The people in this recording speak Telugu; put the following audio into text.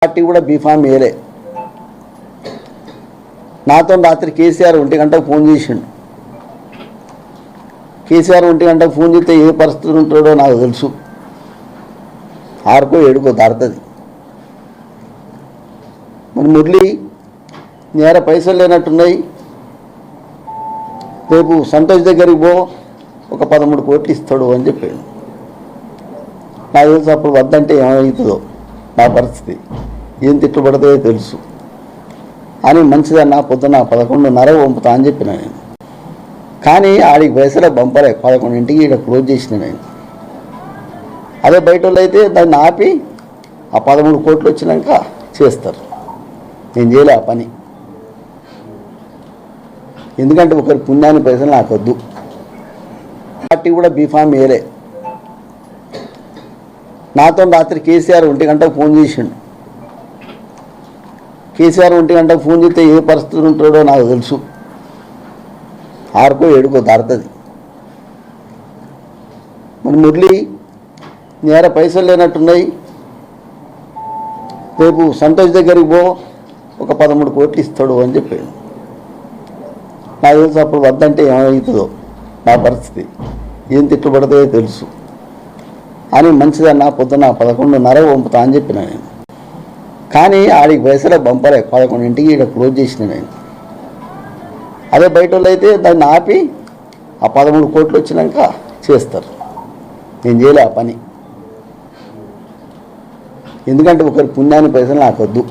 పార్టీ కూడా బీఫామ్ వేయలే. నాతో రాత్రి కేసీఆర్ 1 గంటకు ఫోన్ చేసిండు. కేసీఆర్ 1 గంటకు ఫోన్ చేస్తే ఏ పరిస్థితి ఉంటాడో నాకు తెలుసు. 6కో 7కో దాడుతుంది. మరి మురళి నేర పైసలు లేనట్టున్నాయి, రేపు సంతోష్ దగ్గరికి పో, ఒక 13 కోట్లు ఇస్తాడు అని చెప్పాడు. నాకు తెలుసు అప్పుడు వద్దంటే ఏమవుతుందో నా పరిస్థితి, ఏం తిట్టుబడతాయో తెలుసు అని మంచిదన్నా పొద్దున్న 11:30 పంపుతా అని చెప్పిన నేను. కానీ ఆడికి పైసలే పంపలే. 11ంటికి ఇక్కడ క్లోజ్ చేసిన నేను. అదే బయట వాళ్ళు అయితే దాన్ని ఆపి ఆ 13 కోట్లు వచ్చినాక చేస్తారు. నేను చేయలే ఆ పని. ఎందుకంటే ఒకరి పుణ్యాన్ని పైసలు నాకు వద్దు. పార్టీ కూడా బీఫామ్ వేయలే. నాతో రాత్రి కేసీఆర్ 1 గంటకు ఫోన్ చేసిండు. కేసీఆర్ 1 గంటకు ఫోన్ చేస్తే ఏ పరిస్థితి ఉంటాడో నాకు తెలుసు. 6కో 7కో దాడుతుంది. మరి మురళి నేర పైసలు లేనట్టున్నాయి, రేపు సంతోష్ దగ్గరికి పో, ఒక 13 కోట్లు ఇస్తాడు అని చెప్పాడు. నాకు తెలుసు అప్పుడు వద్దంటే ఏమవుతుందో నా పరిస్థితి, ఏం తిట్టుబడతాయో తెలుసు అని మంచిదన్నా పొద్దున్న 11:30 పంపుతా అని చెప్పిన నేను. కానీ ఆడికి పైసలే పంపలే. 11ంటికి ఇక్కడ క్లోజ్ చేసిన నేను. అదే బయట వాళ్ళు అయితే దాన్ని ఆపి ఆ 13 కోట్లు వచ్చినాక చేస్తారు. నేను చేయలే ఆ పని. ఎందుకంటే ఒకరి పుణ్యాన్ని పైసలు నాకు వద్దు.